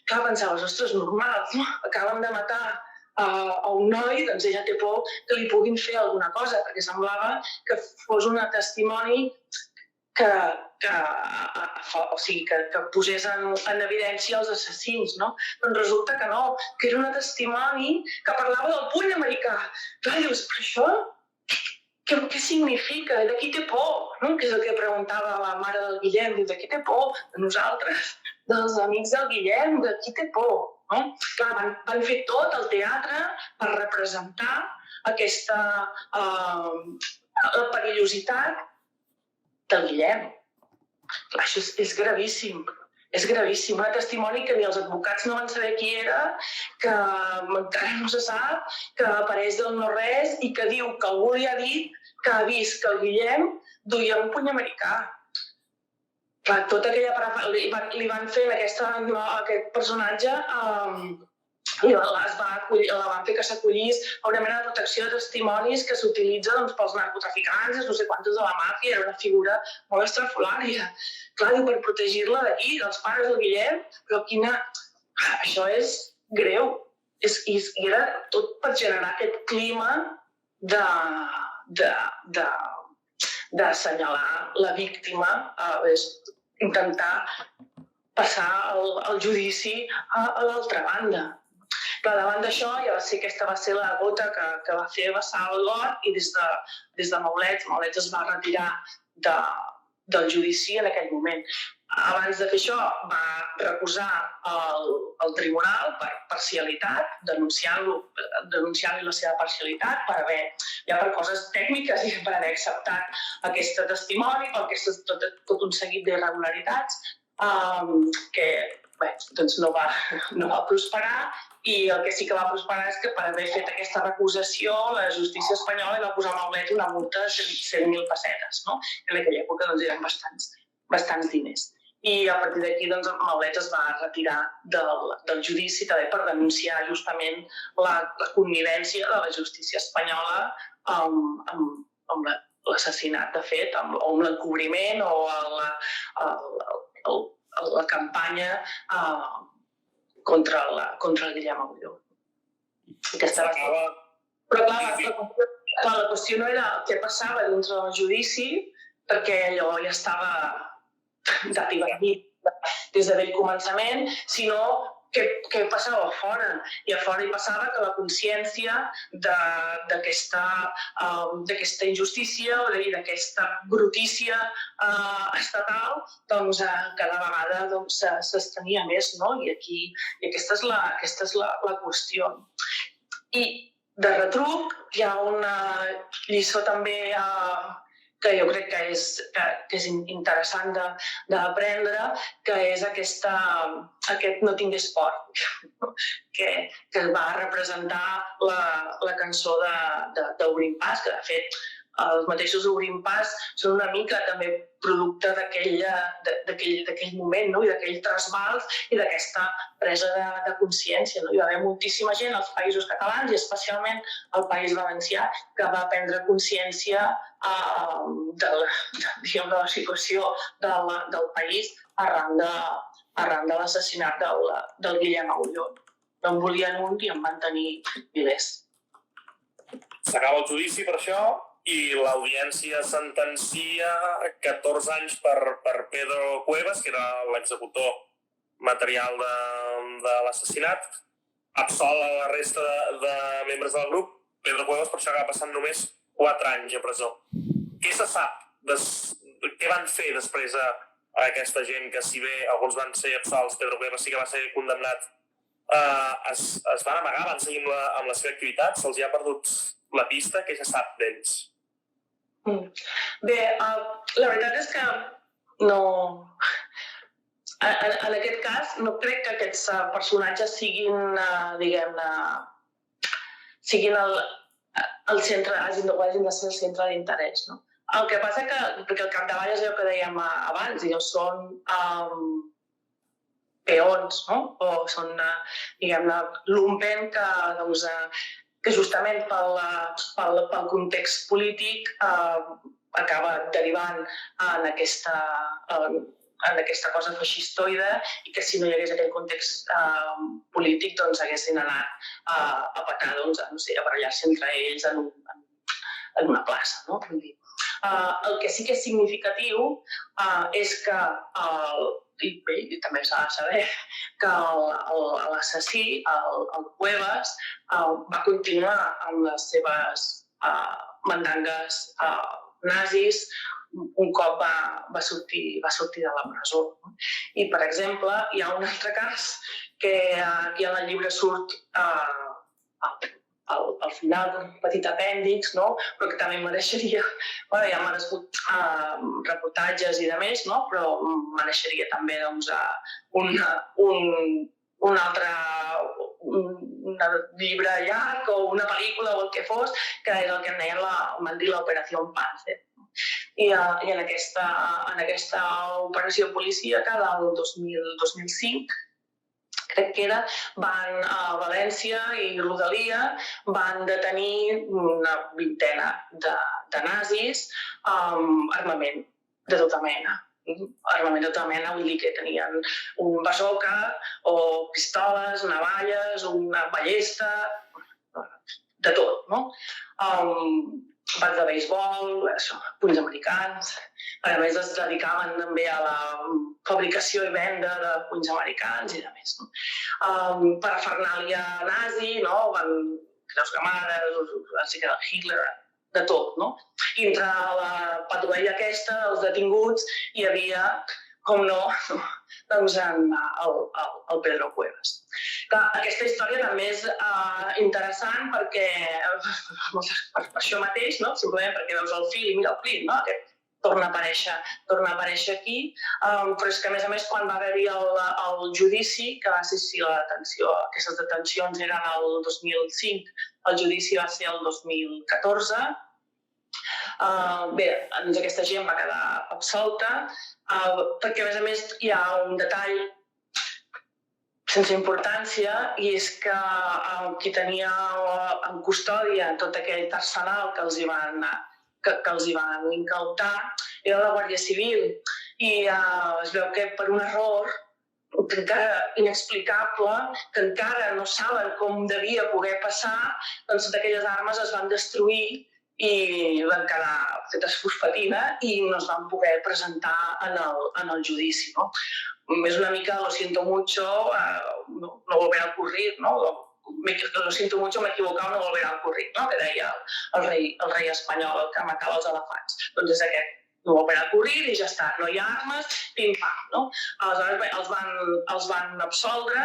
clar, pensaves, ostres, normal, no? Acaben de matar a un noi, doncs ella té por que li puguin fer alguna cosa, perquè semblava que fos una testimoni que posés en evidència els assassins, no? Doncs resulta que no, que era una testimoni que parlava del puny americà. Clar, dius, però això què significa? De qui té por? No? Que és el que preguntava la mare del Guillem. Diu, de qui té por? De nosaltres, dels amics del Guillem, de qui té por? No? Clar, van fer tot el teatre per representar aquesta perillositat del Guillem. Clar, això és gravíssim. És gravíssim. Una testimoni que ni els advocats no van saber qui era, que encara no se sap, que apareix del no-res i que diu que algú li ha dit que ha vist que el Guillem duia un puny americà. Clar, tota aquella li van fer a aquest personatge, la van fer que s'acollís a una mena de protecció de testimonis que s'utilitza pels narcotraficants, no sé quantos de la màfia, era una figura molt estrafolària. Clar, diu, per protegir-la d'aquí, dels pares del Guillem, però això és greu. I era tot per generar aquest clima d'assenyalar la víctima, intentar passar el judici a l'altra banda. Clar, davant d'això, aquesta va ser la gota que va fer vessar el got i des de Maulets es va retirar del judici en aquell moment. Abans de fer això, va recusar el tribunal per parcialitat, denunciant-li la seva parcialitat per coses tècniques i per haver acceptat aquesta testimoni, per tot un seguit d'irregularitats que no va prosperar. I el que sí que va prosperar és que per haver fet aquesta recusació la justícia espanyola li va posar a Maulets una multa de 100.000 pessetes, no? En aquella època eren bastants diners. I a partir d'aquí Maulets es va retirar del judici també per denunciar justament la connivència de la justícia espanyola amb l'assassinat, de fet, o amb l'encobriment o la campanya contra el Guillem Agulló. Però clar, la qüestió no era què passava dintre del judici, perquè allò ja estava dativat des de vell començament, sinó què passava a fora. I a fora hi passava que la consciència d'aquesta injustícia o d'aquesta brutícia estatal cada vegada s'estenia més, no? I aquesta és la qüestió. I de retruc hi ha una lliçó també que jo crec que és interessant d'aprendre, que és aquest No tingués por, que va representar la cançó d'Obrim Pas, que de fet els mateixos Obrim Pas són una mica també producte d'aquell moment, no? I d'aquell trasbals i d'aquesta presa de consciència. No? Hi va haver moltíssima gent als països catalans i especialment al País Valencià que va prendre consciència de la situació del país arran de l'assassinat del Guillem Agulló. No en volien un i en van tenir milers. S'acaba el judici per això i l'audiència sentencia 14 anys per Pedro Cuevas, que era l'executor material de l'assassinat, absol a la resta de membres del grup. Pedro Cuevas per això acaba passant només 4 anys a presó. Què se sap? Què van fer després a aquesta gent que, si bé alguns van ser absolts, Pedro Cuevas sí que va ser condemnat, es van amagar, van seguir amb la seva activitat? Se'ls ha perdut la pista? Què se sap d'ells? Bé, la veritat és que no... En aquest cas, no crec que aquests personatges siguin, diguem-ne, siguin el centre, hagin de ser el centre d'interès, no? El que passa perquè al capdavall és allò que dèiem abans, són peons, no? O són, diguem-ne, lumpen que justament pel context polític acaba derivant en aquesta cosa feixistoide i que si no hi hagués aquell context polític doncs haguessin anat a petar, no sé, a barallar-se entre ells en una plaça, no? Vull dir, el que sí que és significatiu és que i també s'ha de saber que l'assassí, el Cuevas, va continuar amb les seves mandangues nazis un cop va sortir de la presó. I, per exemple, hi ha un altre cas que aquí en el llibre surt al final un petit apèndix, no? Però que també mereixeria, ja ha merescut reportatges i de més, no? Però mereixeria també un altre llibre llarg o una pel·lícula o el que fos, que és el que en deien l'Operació Panzer. I en aquesta operació policíaca del 2005, crec que era, a València i Rodalia van detenir una vintena de nazis amb armament de tota mena. Armament de tota mena, vull dir que tenien un bazooka o pistoles, navalles, una ballesta, de tot, no? Bats de béisbol, punys americans. A més, es dedicaven també a la fabricació i venda de punys americans i de més. Parafernàlia nazi, creus camades, Hitler, de tot, no? I entre la patrulla aquesta, els detinguts, hi havia, com no, doncs el Pedro Cuevas. Aquesta història també és interessant perquè, per això mateix, simplement perquè veus el fil i mira el fil, torna a aparèixer aquí, però és que a més, quan va haver-hi el judici, que va ser si aquestes detencions eren el 2005, el judici va ser el 2014, bé, doncs aquesta gent va quedar absolta, perquè a més hi ha un detall sense importància, i és que qui tenia en custòdia tot aquell arsenal que els hi van incautar era la Guàrdia Civil. I es veu que per un error encara inexplicable, que encara no saben com devia poder passar, doncs totes aquelles armes es van destruir i van quedar fetes fosfatina i no es van poder presentar en el judici. És una mica, lo siento mucho, no volverá a ocurrir, ¿no? Lo siento mucho, m'he equivocat, no volverá a ocurrir, no? Que deia el rei espanyol, que matava els elefants. Doncs és aquest, no volverà a ocurrir i ja està, no hi ha armes, pim-pam, no? Aleshores els van absoldre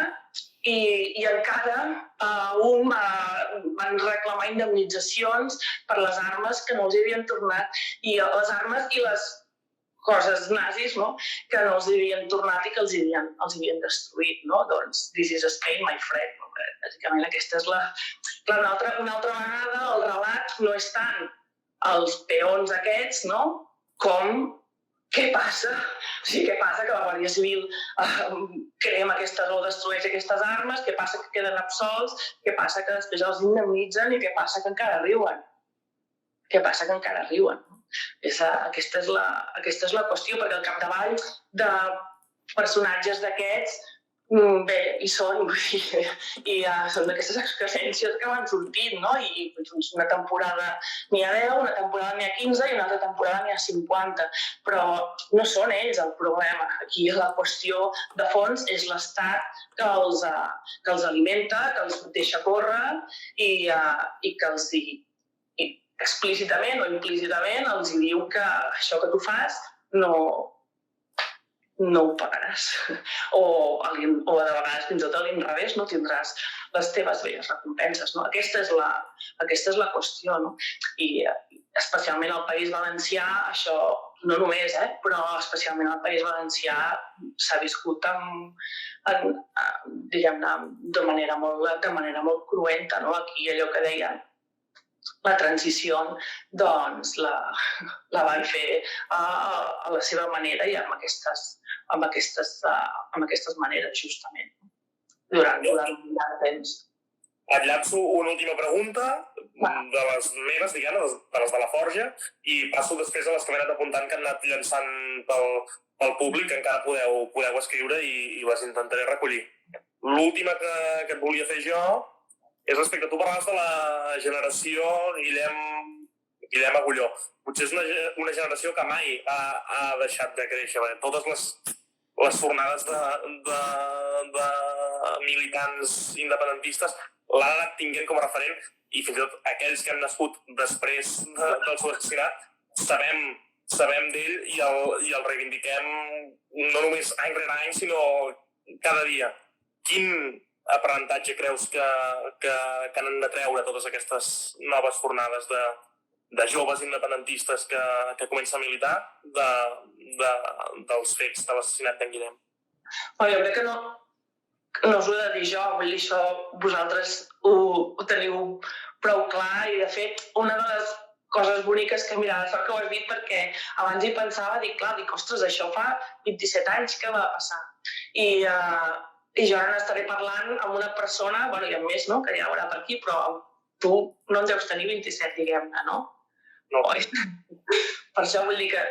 i encara van reclamar indemnitzacions per les armes que no els havien tornat, i les armes i les coses nazis que no els havien tornat i que els havien destruït. Doncs, this is Spain, my friend. Bàsicament aquesta és una altra vegada el relat no és tant els peons aquests, no? Què passa? O sigui, què passa que la Guàrdia Civil crema aquestes o destrueix aquestes armes, què passa que queden absolts, què passa que després els indemnitzen i què passa que encara riuen. Què passa que encara riuen. Aquesta és la qüestió, perquè al capdavall de personatges d'aquests, bé, hi són, i són d'aquestes excrescències que van sortint, no? I una temporada n'hi ha 10, una temporada n'hi ha 15 i una altra temporada n'hi ha 50. Però no són ells el problema. Aquí la qüestió de fons és l'Estat que els alimenta, que els deixa córrer i que els explícitament o implícitament els diu que això que tu fas no ho pagaràs. O de vegades fins i tot a l'inrevés no tindràs les teves velles recompenses. No? Aquesta és la qüestió. No? I especialment al País Valencià, això no només, però especialment al País Valencià s'ha viscut diguem-ne, de manera molt cruenta. No? Aquí allò que deien, la transició, doncs, la van fer a la seva manera i amb aquestes maneres, justament, durant un llarg temps. Et llanço una última pregunta, de les meves, diguem, de les de la Forja, i passo després a les que m'he anat apuntant, que han anat llançant pel públic, que encara podeu escriure i les intentaré recollir. L'última que et volia fer jo és respecte a tu parlaves de la generació Guillem Agulló. Potser és una generació que mai ha deixat de créixer. Totes les fornades de militants independentistes l'han anat tinguent com a referent i fins i tot aquells que han nascut després del seu assassinat sabem d'ell i el reivindiquem no només any rere any, sinó cada dia. Quin aprenentatge creus que han de treure totes aquestes noves fornades de joves independentistes que comencen a militar dels fets de l'assassinat d'en Guillem? Jo crec que no us ho he de dir jo, vull dir, això vosaltres ho teniu prou clar i, de fet, una de les coses boniques que, mira, sort que ho has dit perquè abans hi pensava, dic, ostres, això fa 27 anys que va passar. I jo ara n'estaré parlant amb una persona, bueno, i amb més, no?, que ja haurà per aquí, però tu no en deus tenir 27, diguem-ne, no? No. Per això vull dir que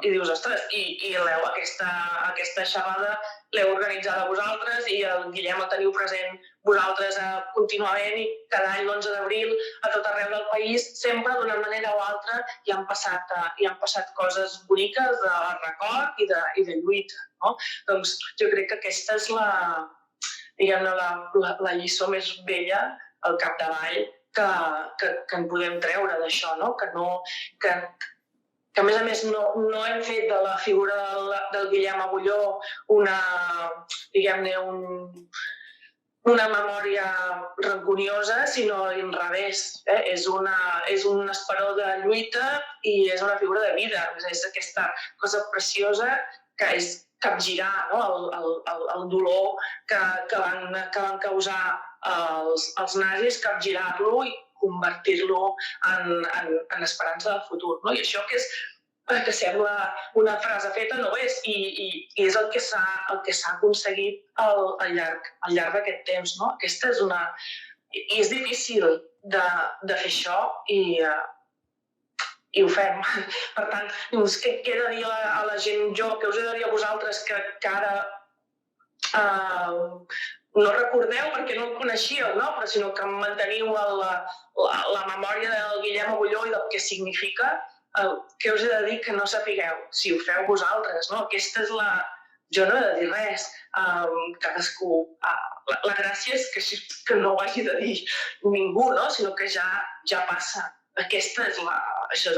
i dius, ostres, i aquesta xerrada l'heu organitzada vosaltres i el Guillem el teniu present vosaltres contínuament i cada any l'11 d'abril a tot arreu del país, sempre d'una manera o altra hi han passat coses boniques de record i de lluita, no? Doncs jo crec que aquesta és la lliçó més vella al capdavall que en podem treure d'això, no? Que a més no hem fet de la figura del Guillem Agulló una memòria ranconiosa, sinó a l'inrevés. És un esperó de lluita i és una figura de vida. És aquesta cosa preciosa que és capgirar, no? El dolor que van causar els nazis, capgirar-lo i convertir-lo en esperança del futur. No? I això que sembla una frase feta no és, i és el que s'ha aconseguit al llarg d'aquest temps. No? Aquesta és I és difícil de fer això i ho fem. Per tant, què he de dir a la gent jove, què us he de dir a vosaltres que ara no recordeu perquè no el coneixíeu, no? Però sinó que manteniu la memòria del Guillem Agulló i del que significa, què us he de dir que no sapigueu, si ho feu vosaltres, no? Aquesta és jo no he de dir res, cadascú... La gràcia és que no ho hagi de dir ningú, no? Sinó que ja passa. Això és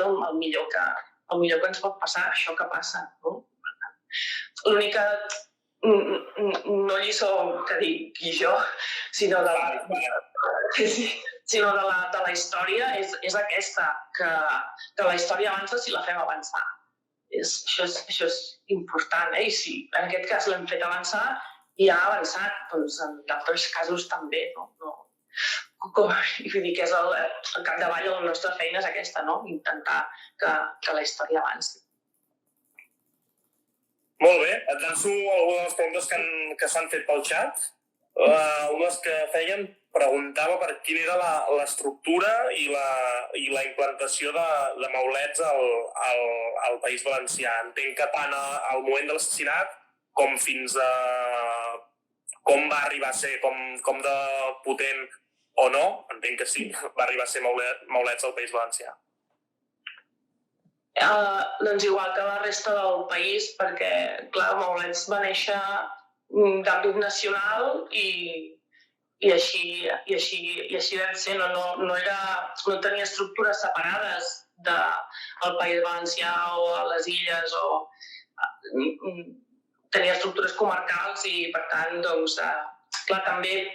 el millor que ens pot passar, això que passa, no? L'única no lliçó que digui jo, sinó de la història és aquesta, que la història avança si la fem avançar. Això és important, i si en aquest cas l'hem fet avançar i ha avançat, doncs en d'altres casos també, no? I vull dir que és el capdavall de la nostra feina és aquesta, no? Intentar que la història avanci. Molt bé, et llanço algunes de les preguntes que s'han fet pel xat. Una de les que feien preguntava per quina era l'estructura i la implantació de maulets al País Valencià. Entenc que tant al moment de l'assassinat com fins a com va arribar a ser, com de potent o no, entenc que sí, va arribar a ser maulets al País Valencià. Doncs igual que la resta del país, perquè, clar, Maulets va néixer d'àmbit nacional i així vam ser. No tenia estructures separades del País Valencià o a les Illes, tenia estructures comarcals i, per tant, doncs, clar, també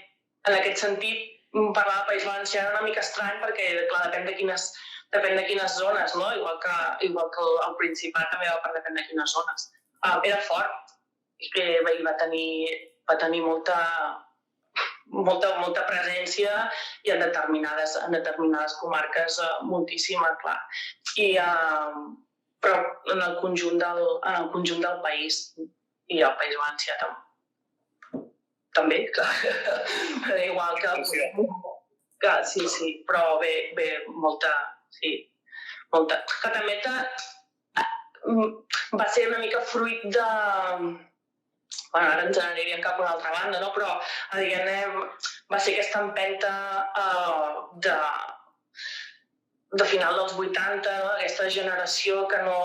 en aquest sentit, parlar del País Valencià era una mica estrany perquè, clar, depèn de quines zones, no? Igual que el Principat també depèn de quines zones. Era fort i va tenir molta presència i en determinades comarques moltíssima, clar. Però en el conjunt del país i el País Valencià també, clar. Igual que sí, però bé, molta. Que també va ser una mica fruit de... Bueno, ara ens n'aniríem cap a una altra banda, no? Però, diguem-ne, va ser aquesta empenta de final dels 80, aquesta generació que no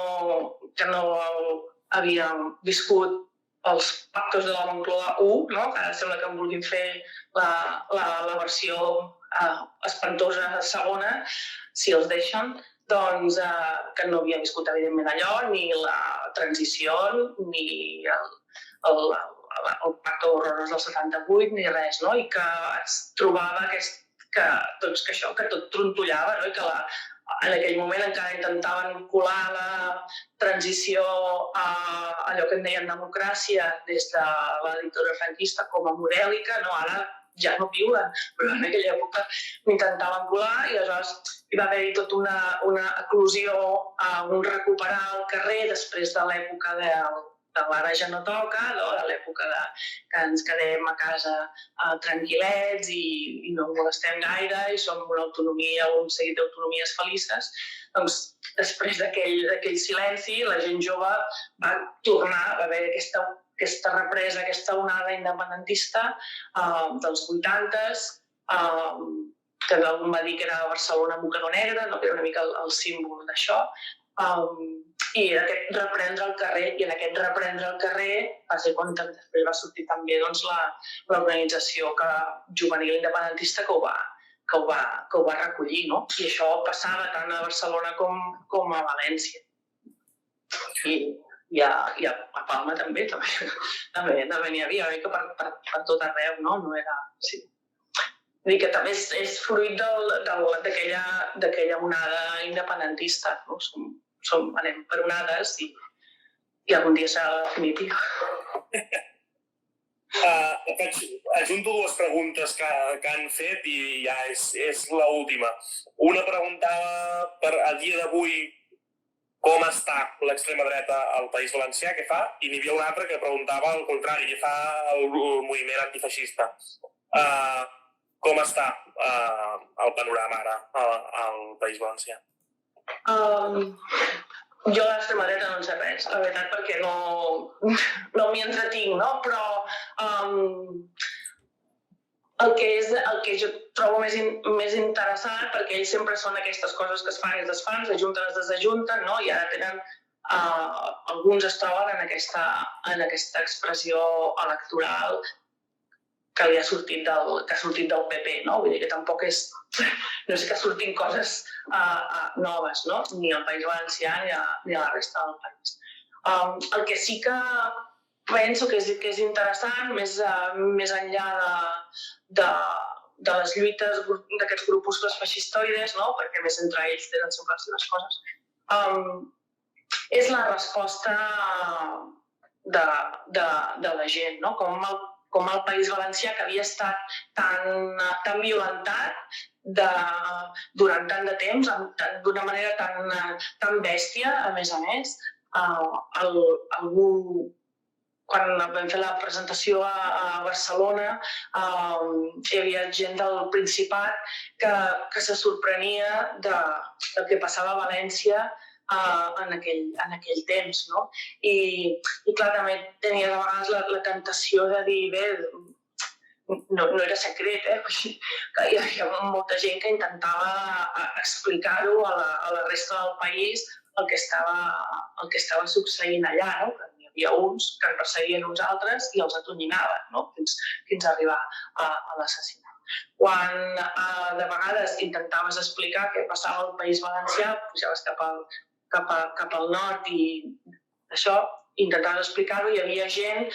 havia viscut els pactos de la Moncloa 1, no? Que ara sembla que en vulguin fer la versió espantosa segona, si els deixen, doncs que no havia viscut evidentment allò, ni la transició, ni el pacte horrorós del 78, ni res, no? I que es trobava que tot trontollava, no? I que en aquell moment encara intentaven colar la transició a allò que en deien democràcia des de la dictadura franquista com a modèlica, no? Ara ja no viuen, però en aquella època m'intentaven colar i aleshores hi va haver-hi tota una eclosió, un recuperar el carrer després de l'època de l'ara ja no toca, de l'època que ens quedem a casa tranquil·lets i no molestem gaire i som una autonomia, un seguit d'autonomies felices. Doncs després d'aquell silenci, la gent jove va tornar, va haver aquesta represa, aquesta onada independentista dels 80s, que algú va dir que era Barcelona mocador negre, que era una mica el símbol d'això, i aquest reprendre el carrer, i en aquest reprendre el carrer va ser quan després va sortir també l'organització juvenil independentista que ho va recollir, no? I això passava tant a Barcelona com a València. I a Palma també n'hi havia, que per tot arreu, no? No era... Sí. Vull dir que també és fruit d'aquella onada independentista, no? Anem per onades i algun dia serà la definitiva. Ajunto dues preguntes que han fet i ja és l'última. Una preguntava per a dia d'avui com està l'extrema dreta al País Valencià, què fa, i n'hi havia una altra que preguntava al contrari, què fa el moviment antifeixista. Com està el panorama ara al País Valencià? Jo a l'extrema dreta no en sé res, la veritat, perquè no m'hi entretinc, no? Però el que jo trobo més interessant, perquè ells sempre són aquestes coses que es fan i es desfan, s'ajunten, es desajunten, no? I ara tenen... alguns es troben en aquesta expressió electoral que ha sortit del PP, no? Vull dir que tampoc és... No és que surtin coses noves, no? Ni al País Valencià ni a la resta del país. El que sí que penso que és interessant, més enllà de les lluites d'aquests grupuscles feixistoides, no? Perquè més entre ells tenen sempre les seves coses, és la resposta de la gent, no? com el País Valencià, que havia estat tan violentat durant tant de temps, d'una manera tan bèstia, a més, algú, quan vam fer la presentació a Barcelona, hi havia gent del Principat que se sorprenia del que passava a València en aquell temps, no? I clar, també tenia de vegades la tentació de dir, bé, no era secret, que hi havia molta gent que intentava explicar-ho a la resta del país el que estava succeint allà, no? Que hi havia uns que en perseguien uns altres i els atonyinaven, no? Fins a arribar a l'assassinat. Quan de vegades intentaves explicar què passava al País Valencià, pujaves cap al nord i això, intentaves explicar-ho, hi havia gent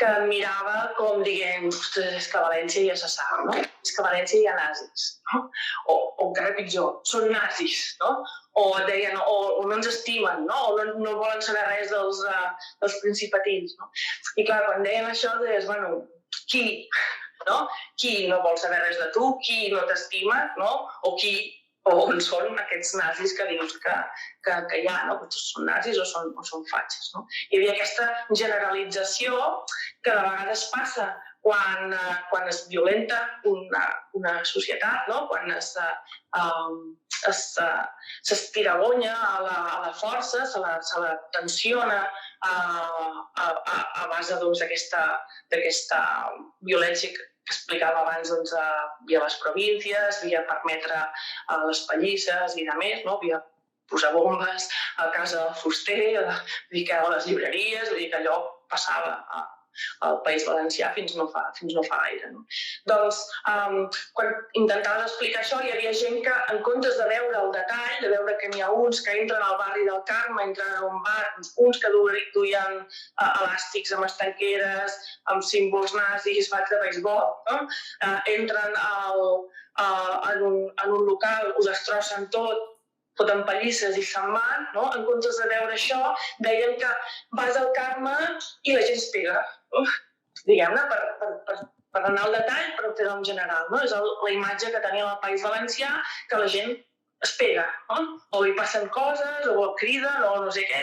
que mirava com dient, ostres, és que a València ja se sap, no? És que a València hi ha nazis, no? O encara pitjor, són nazis, no? O deien, o no ens estimen, no? O no volen saber res dels principatins, no? I clar, quan deien això, deies, bueno, qui, no? Qui no vol saber res de tu, qui no t'estima, no? O on són aquests nazis que dius que hi ha, no? Que són nazis o són fatxes, no? Hi havia aquesta generalització que de vegades passa quan es violenta una societat, no? Quan s'estiragonya a la força, se la tensiona a base d'aquesta violència que explicava abans, via les províncies, via permetre les pallisses i de més, no? Via posar bombes a casa del fuster, a les llibreries, vull dir que allò passava al País Valencià fins no fa gaire. No? Doncs, quan intentaves explicar això, hi havia gent que, en comptes de veure el detall, de veure que n'hi ha uns que entren al barri del Carme, entren a un bar, uns que duien elàstics amb estanqueres, amb símbols nazis, bats de beisbol, no? Entren en un local, ho destrossen tot, foten pallisses i se'n van, no? En comptes de veure això, veien que vas al Carme i la gent es pega. Diguem-ne, per anar al detall, però fer-ho en general, no? És la imatge que tenia el País Valencià, que la gent es pega, no? O li passen coses, o criden, o no sé què.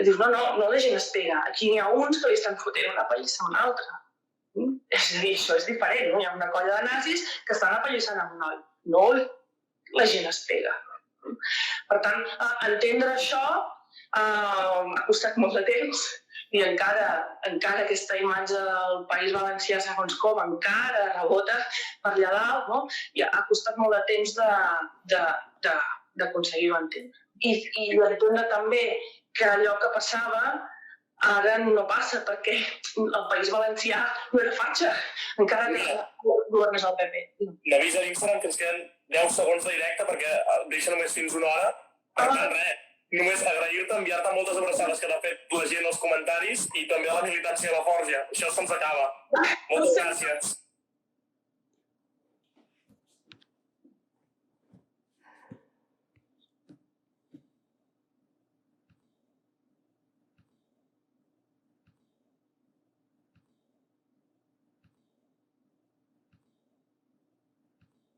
I dius, no, la gent es pega. Aquí n'hi ha uns que li estan fotent una pallissa a una altra. És a dir, això és diferent, no? Hi ha una colla de nazis que estan apallissant amb un noi. No, la gent es pega. Per tant, entendre això ha costat molt de temps i encara aquesta imatge del País Valencià, segons com, encara rebota per allà dalt, no? I ha costat molt de temps d'aconseguir-ho entendre. I d'entendre també que allò que passava ara no passa, perquè el País Valencià no era fatxa, encara que governés el PP. M'avisa a l'Instagram que ens queden 10 segons de directe perquè deixa només fins una hora. Per tant, res, només agrair-te, enviar-te moltes abraçades que t'ha fet la gent als comentaris i també a la militància de la Forja. Això se'ns acaba. Moltes gràcies.